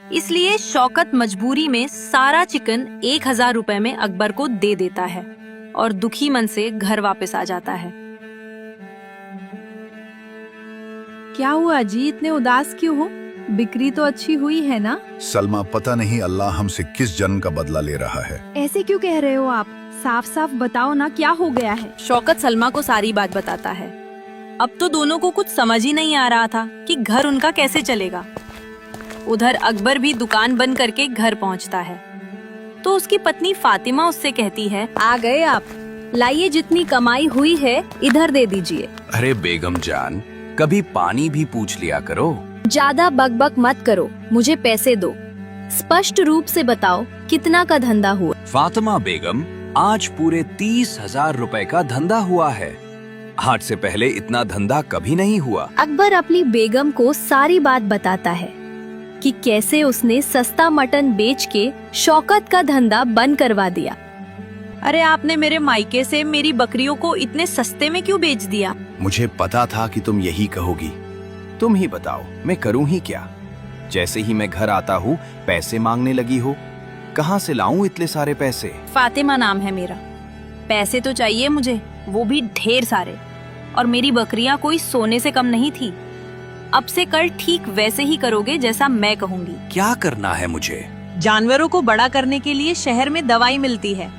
इसलिए शौकत मजबूरी में सारा चिकन 1000 रुपए में अकबर को दे देता है और दुखी मन से घर वापस आ जाता है। क्या हुआ जी, इतने उदास क्यों हो? बिक्री तो अच्छी हुई है ना? सलमा, पता नहीं अल्लाह हमसे किस जन्म का बदला ले रहा है। ऐसे क्यों कह रहे हो आप? साफ साफ बताओ ना, क्या हो गया है? शौकत सलमा को सारी बात बताता है। अब तो दोनों को कुछ समझ ही नहीं आ रहा था कि घर उनका कैसे चलेगा। उधर अकबर भी दुकान बंद करके घर पहुंचता है तो उसकी पत्नी फातिमा उससे कहती है, आ गए आप, लाइए जितनी कमाई हुई है इधर दे दीजिए। अरे बेगम जान, कभी पानी भी पूछ लिया करो। ज्यादा बकबक मत करो, मुझे पैसे दो। स्पष्ट रूप से बताओ कितना का धंधा हुआ? फातिमा बेगम, आज पूरे 30,000 रुपए का धंधा हुआ है। आज से पहले इतना धंधा कभी नहीं हुआ। अकबर अपनी बेगम को सारी बात बताता है कि कैसे उसने सस्ता मटन बेच के शौकत का धंधा बंद करवा दिया। अरे आपने मेरे मायके से मेरी बकरियों को इतने सस्ते में क्यों बेच दिया? मुझे पता था कि तुम यही कहोगी। तुम ही बताओ, मैं करूं ही क्या? जैसे ही मैं घर आता हूँ पैसे मांगने लगी हो। कहाँ से लाऊं इतने सारे पैसे? फातिमा नाम है मेरा। पैसे तो चाहिए मुझे, वो भी ढेर सारे। और मेरी बकरियां कोई सोने से कम नहीं थी। अब से कल ठीक वैसे ही करोगे जैसा मैं कहूँगी। क्या करना है मुझे? जानवरों को बड़ा करने के लिए शहर में दवाई मिलती है।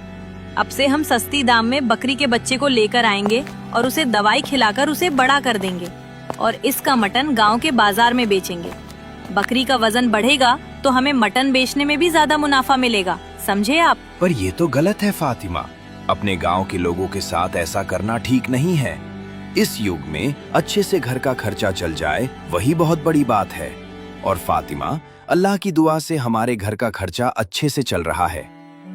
अब से हम सस्ती दाम में बकरी के बच्चे को लेकर आएंगे और उसे दवाई खिलाकर उसे बड़ा कर देंगे और इसका मटन गांव के बाजार में बेचेंगे। बकरी का वजन बढ़ेगा तो हमें मटन बेचने में भी ज्यादा मुनाफा मिलेगा, समझे आप? पर ये तो गलत है फातिमा। अपने गांव के लोगों के साथ ऐसा करना ठीक नहीं है। इस युग में अच्छे से घर का खर्चा चल जाए वही बहुत बड़ी बात है। और फातिमा, अल्लाह की दुआ से हमारे घर का खर्चा अच्छे से चल रहा है।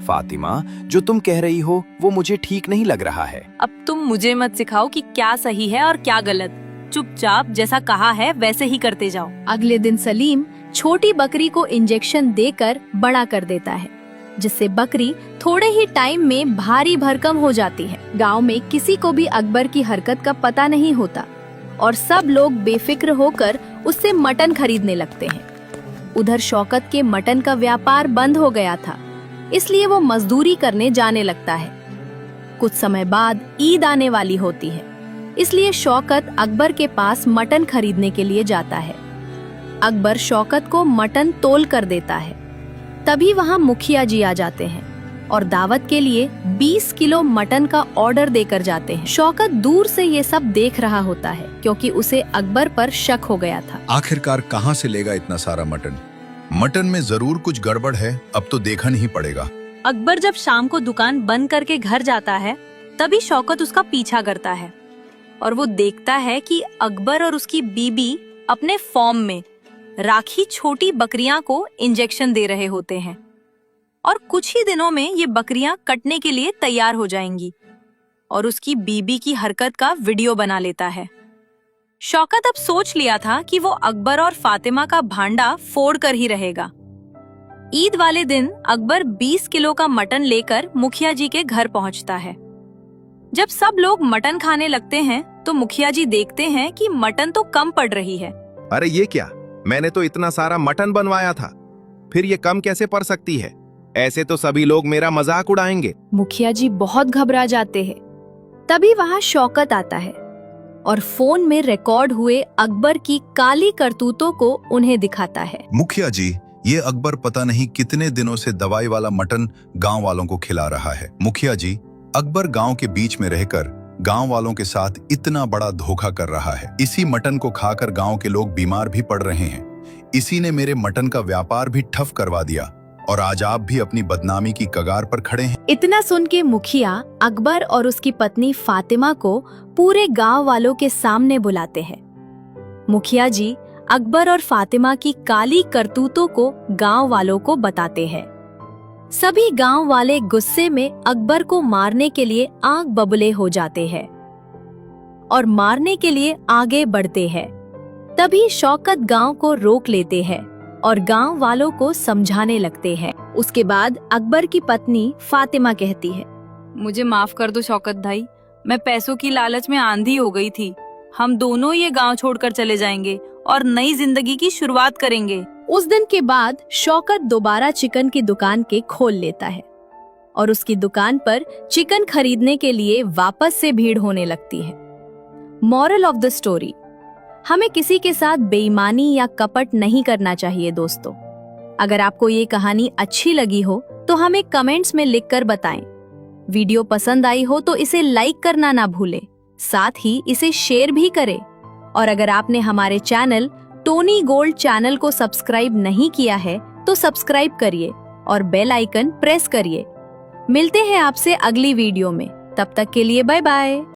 फातिमा, जो तुम कह रही हो वो मुझे ठीक नहीं लग रहा है। अब तुम मुझे मत सिखाओ कि क्या सही है और क्या गलत। चुपचाप जैसा कहा है वैसे ही करते जाओ। अगले दिन सलीम छोटी बकरी को इंजेक्शन देकर बड़ा कर देता है, जिससे बकरी थोड़े ही टाइम में भारी भरकम हो जाती है। गांव में किसी को भी अकबर की हरकत का पता नहीं होता और सब लोग बेफिक्र होकर उससे मटन खरीदने लगते हैं। उधर शौकत के मटन का व्यापार बंद हो गया था, इसलिए वो मजदूरी करने जाने लगता है। कुछ समय बाद ईद आने वाली होती है, इसलिए शौकत अकबर के पास मटन खरीदने के लिए जाता है। अकबर शौकत को मटन तोल कर देता है। तभी वहाँ मुखिया जी आ जाते हैं और दावत के लिए 20 किलो मटन का ऑर्डर देकर जाते हैं। शौकत दूर से ये सब देख रहा होता है क्योंकि उसे अकबर पर शक हो गया था। आखिरकार कहाँ से लेगा इतना सारा मटन? मटन में जरूर कुछ गड़बड़ है, अब तो देखना ही पड़ेगा। अकबर जब शाम को दुकान बंद करके घर जाता है तभी शौकत उसका पीछा करता है और वो देखता है कि अकबर और उसकी बीबी अपने फॉर्म में राखी छोटी बकरियां को इंजेक्शन दे रहे होते हैं और कुछ ही दिनों में ये बकरियां कटने के लिए तैयार हो जाएंगी और उसकी बीबी की हरकत का वीडियो बना लेता है। शौकत अब सोच लिया था कि वो अकबर और फातिमा का भांडा फोड़ कर ही रहेगा। ईद वाले दिन अकबर 20 किलो का मटन लेकर मुखिया जी के घर पहुंचता है। जब सब लोग मटन खाने लगते हैं तो मुखिया जी देखते हैं कि मटन तो कम पड़ रही है। अरे ये क्या, मैंने तो इतना सारा मटन बनवाया था, फिर ये कम कैसे पड़ सकती है? ऐसे तो सभी लोग मेरा मजाक उड़ाएंगे। मुखिया जी बहुत घबरा जाते हैं। तभी वहाँ शौकत आता है और फोन में रिकॉर्ड हुए अकबर की काली करतूतों को उन्हें दिखाता है। मुखिया जी, ये अकबर पता नहीं कितने दिनों से दवाई वाला मटन गांव वालों को खिला रहा है। मुखिया जी, अकबर गांव के बीच में रहकर गांव वालों के साथ इतना बड़ा धोखा कर रहा है। इसी मटन को खाकर गांव के लोग बीमार भी पड़ रहे हैं। इसी ने मेरे मटन का व्यापार भी ठप करवा दिया और आज आप भी अपनी बदनामी की कगार पर खड़े हैं। इतना सुन के मुखिया अकबर और उसकी पत्नी फातिमा को पूरे गांव वालों के सामने बुलाते हैं। मुखिया जी अकबर और फातिमा की काली करतूतों को गांव वालों को बताते हैं। सभी गांव वाले गुस्से में अकबर को मारने के लिए आग बबूले हो जाते हैं और मारने के लिए आगे बढ़ते हैं। तभी शौकत गांव को रोक लेते हैं और गांव वालों को समझाने लगते हैं। उसके बाद अकबर की पत्नी फातिमा कहती है, मुझे माफ कर दो शौकत भाई, मैं पैसों की लालच में आंधी हो गई थी। हम दोनों ये गांव छोड़कर चले जाएंगे और नई जिंदगी की शुरुआत करेंगे। उस दिन के बाद शौकत दोबारा चिकन की दुकान के खोल लेता है और उसकी दुकान पर चिकन खरीदने के लिए वापस से भीड़ होने लगती है। मॉरल ऑफ द स्टोरी, हमें किसी के साथ बेईमानी या कपट नहीं करना चाहिए दोस्तों। अगर आपको ये कहानी अच्छी लगी हो तो हमें कमेंट्स में लिखकर बताएं। वीडियो पसंद आई हो तो इसे लाइक करना ना भूलें, साथ ही इसे शेयर भी करें। और अगर आपने हमारे चैनल टोनी गोल्ड चैनल को सब्सक्राइब नहीं किया है तो सब्सक्राइब करिए और बेल आइकन प्रेस करिए। मिलते हैं आपसे अगली वीडियो में, तब तक के लिए बाय बाय।